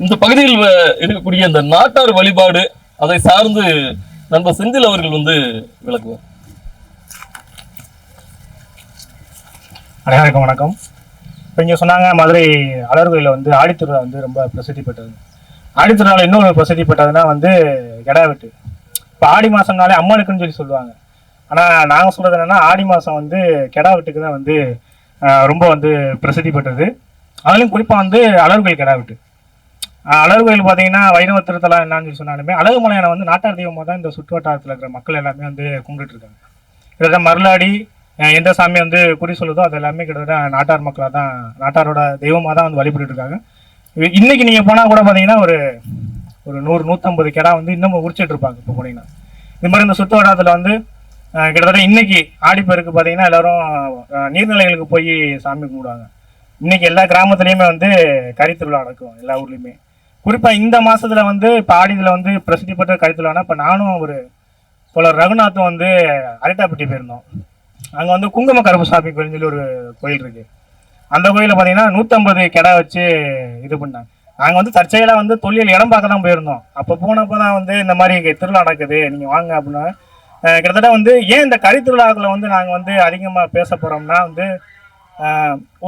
இந்த பகுதியில் இருக்கக்கூடிய இந்த நாட்டார் வழிபாடு அதை சார்ந்து நண்பர் செந்தில் அவர்கள் விளக்குவார். அனைவருக்கும் வணக்கம். இப்போ இங்கே சொன்னாங்க மதுரை அலர்கோயிலில் ஆடித்திருவிழா ரொம்ப பிரசித்தி பெற்றது. ஆடித்திருவிழா இன்னொரு பிரசித்தி பெற்றதுன்னா கெடா வெட்டு. இப்போ ஆடி மாதம்னாலே அம்மனுக்குன்னு சொல்லுவாங்க. ஆனால் நாங்கள் சொல்கிறது என்னென்னா ஆடி மாதம் கெடா வெட்டுக்கு தான் ரொம்ப பிரசித்தி பெற்றது. அதுலேயும் குறிப்பாக அலர்கோயில் கெடா வெட்டு. அலர்கோயில் பார்த்தீங்கன்னா வைணவ திருத்தலம் என்னன்னு சொன்னாலுமே அழகுமலையான நாட்டார் தெய்வமாக தான் இந்த சுற்று வட்டாரத்தில் இருக்கிற மக்கள் எல்லாமே கும்பிட்டு இருக்காங்க. கிட்டத்தட்ட மருளாடி எந்த சாமி குறி சொல்லுதோ அது எல்லாமே கிட்டத்தட்ட நாட்டார் மக்களாக தான், நாட்டாரோட தெய்வமாக தான் வழிபட்டு இருக்காங்க. இன்னைக்கு நீங்கள் போனால் கூட பார்த்தீங்கன்னா ஒரு 100-150 கெடா இன்னமும் உரிச்சிட்டு இருப்பாங்க. இப்போ போனீங்கன்னா இது மாதிரி இந்த சுற்று வட்டாரத்தில் கிட்டத்தட்ட இன்னைக்கு ஆடிப்பெருக்கு பார்த்தீங்கன்னா எல்லாரும் நீர்நிலைகளுக்கு போய் சாமி கும்பிடுவாங்க. இன்னைக்கு எல்லா கிராமத்துலேயுமே கரித்திருவிழா நடக்கும் எல்லா ஊர்லேயுமே. குறிப்பாக இந்த மாதத்தில் இப்போ ஆடியில் பிரசித்தி பெற்ற கரித்திருவிழானா இப்போ நானும் ஒரு தோழர் ரகுநாத்தும் அரிட்டாப்பட்டி போயிருந்தோம். அங்கே குங்கும கருப்பு சாமி கோயில்னு சொல்லி ஒரு கோயில் இருக்குது. அந்த கோயிலில் பார்த்தீங்கன்னா 150 கெடா வச்சு இது பண்ணாங்க. நாங்கள் தற்செயலாக தொழில் இடம் பார்க்க தான் போயிருந்தோம். அப்போ போனப்போ தான் இந்த மாதிரி திருவிழா நடக்குது, நீங்கள் வாங்க அப்படின்னா. கிட்டத்தட்ட ஏன் இந்த கரித்திருவிழாக்களை நாங்கள் அதிகமாக பேச போகிறோம்னா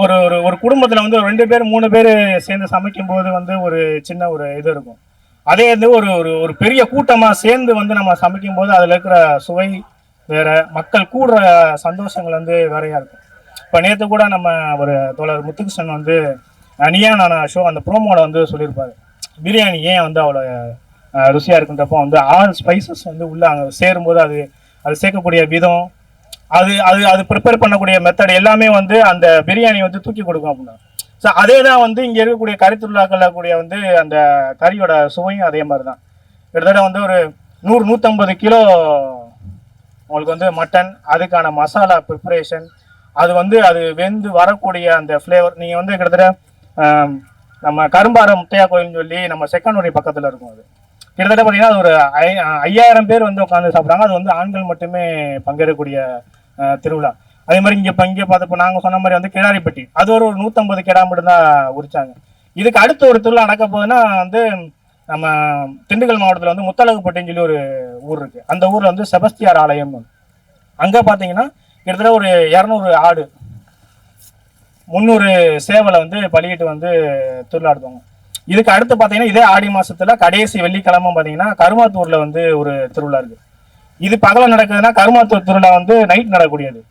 ஒரு ஒரு ஒரு குடும்பத்தில் 2 பேர் 3 பேர் சேர்ந்து சமைக்கும் போது ஒரு சின்ன ஒரு இது இருக்கும். அதே ஒரு ஒரு பெரிய கூட்டமாக சேர்ந்து நம்ம சமைக்கும் போது அதில் இருக்கிற சுவை வேற, மக்கள் கூடுற சந்தோஷங்கள் வேறையா இருக்கும். இப்போ நேற்று கூட நம்ம ஒரு தோழர் முத்துகிருஷ்ணன் நீயா நான் ஷோ அந்த ப்ரோமோட சொல்லியிருப்பாரு, பிரியாணி ஏன் அவ்வளோ ருசியாக இருக்குன்றப்போ ஆல் ஸ்பைசஸ் உள்ள அங்கே சேரும்போது அது சேர்க்கக்கூடிய விதம், அது ப்ரிப்பேர் பண்ணக்கூடிய மெத்தட் எல்லாமே அந்த பிரியாணி தூக்கி கொடுக்கும் அப்படின்னா. ஸோ அதே தான் இங்கே இருக்கக்கூடிய கரித்திருவிழாக்களில் கூடிய அந்த கறியோட சுவையும் அதே மாதிரி தான். கிட்டத்தட்ட ஒரு 100-150 கிலோ உங்களுக்கு மட்டன், அதுக்கான மசாலா ப்ரிப்பரேஷன், அது வெந்து வரக்கூடிய அந்த ஃப்ளேவர். நீங்கள் கிட்டத்தட்ட நம்ம கரும்பாறை முத்தையா கோயில்னு சொல்லி நம்ம செகண்ட் பக்கத்தில் இருக்கும். அது கிட்டத்தட்ட பார்த்தீங்கன்னா அது ஒரு 5000 பேர் உட்காந்து சாப்பிட்றாங்க. அது ஆண்கள் மட்டுமே பங்கேற்கக்கூடிய திருவிழா. அதே மாதிரி இங்கே பார்த்தப்போ நாங்கள் சொன்ன மாதிரி கிடாரிப்பட்டி, அது ஒரு 150 கிடா மட்டும்தான் உரிச்சாங்க. இதுக்கு அடுத்த ஒரு திருவிழா நடக்க போகுதுன்னா நம்ம திண்டுக்கல் மாவட்டத்தில் முத்தலகுப்பட்டின்னு சொல்லி ஒரு ஊர் இருக்குது. அந்த ஊரில் செபஸ்தியார் ஆலயம். அங்கே பார்த்தீங்கன்னா கிட்டத்தட்ட ஒரு 200 ஆடு 300 சேவலை பலியிட்டு திருவிழா எடுத்துவாங்க. இதுக்கு அடுத்து பார்த்தீங்கன்னா இதே ஆடி மாதத்தில் கடைசி வெள்ளிக்கிழமை பார்த்தீங்கன்னா கருமாத்தூரில் ஒரு திருவிழா இருக்குது. இது பகலில் நடக்குதுன்னா கருமாத்தூர் திருவிழா நைட் நடக்கக்கூடியது.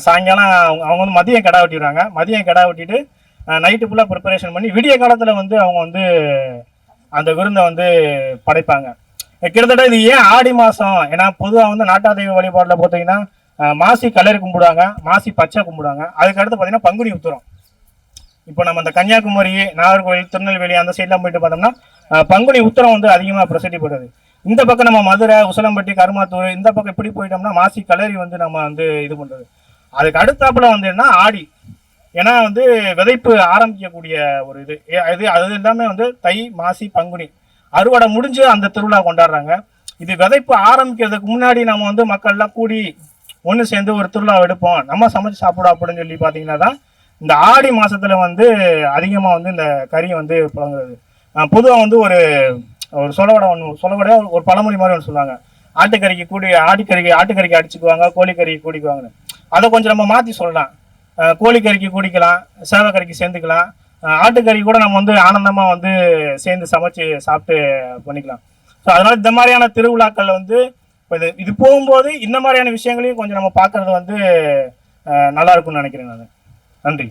சாயங்காலம் அவங்க மதியம் கிடா வெட்டிடுறாங்க. மதியம் கிடா வெட்டிட்டு நைட்டு ஃபுல்லாக ப்ரிப்பரேஷன் பண்ணி விடிய காலத்தில் அவங்க அந்த விருந்தை படைப்பாங்க. கிட்டத்தட்ட இது ஏன் ஆடி மாதம், ஏன்னா பொதுவாக நாட்டார் தெய்வ வழிபாட்டில் பார்த்தீங்கன்னா மாசி கலரி கும்பிடுவாங்க, மாசி பச்சை கும்பிடுவாங்க. அதுக்கடுத்து பார்த்தீங்கன்னா பங்குனி உத்திரம். இப்போ நம்ம இந்த கன்னியாகுமரி, நாகர்கோவில், திருநெல்வேலி அந்த சைட்லாம் போயிட்டு பார்த்தோம்னா பங்குனி உத்திரம் அதிகமாக பிரசித்தி பெறுது. இந்த பக்கம் நம்ம மதுரை, உசிலம்பட்டி, கருமாத்தூர் இந்த பக்கம் இப்படி போயிட்டோம்னா மாசி கலரி நம்ம இது பண்ணுறது. அதுக்கு அடுத்தாப்புல என்ன ஆடி, ஏன்னா விதைப்பு ஆரம்பிக்கக்கூடிய ஒரு அது எல்லாமே தை, மாசி, பங்குனி அறுவடை முடிஞ்சு அந்த திருவிழா கொண்டாடுறாங்க. இது விதைப்பு ஆரம்பிக்கிறதுக்கு முன்னாடி நம்ம மக்கள்லாம் கூடி ஒன்று சேர்ந்து ஒரு திருவிழா எடுப்போம், நம்ம சமைச்சு சாப்பிடும் அப்படின்னு சொல்லி பார்த்தீங்கன்னா தான் இந்த ஆடி மாசத்துல அதிகமாக இந்த கறி புழங்குறது. பொதுவாக ஒரு சொல்லவட ஒரு பழமொழி மாதிரி ஒன்று சொல்லுவாங்க, ஆட்டுக்கறிக்கு கூடி ஆட்டுக்கறிக்கு அடிச்சுக்குவாங்க, கோழிக்கறிக்கு கூடிக்குவாங்கன்னு. அதை கொஞ்சம் நம்ம மாற்றி சொல்லலாம். கோழிக்கறிக்கு கூடிக்கலாம், சேவைக்கறிக்கு சேர்ந்துக்கலாம், ஆட்டுக்கறி கூட நம்ம ஆனந்தமாக சேர்ந்து சமைச்சு சாப்பிட்டு பண்ணிக்கலாம். ஸோ அதனால இந்த மாதிரியான திருவிழாக்கள் இப்போ இது போகும்போது இந்த மாதிரியான விஷயங்களையும் கொஞ்சம் நம்ம பார்க்கறது நல்லா இருக்கும்னு நினைக்கிறேன் நான். நன்றி.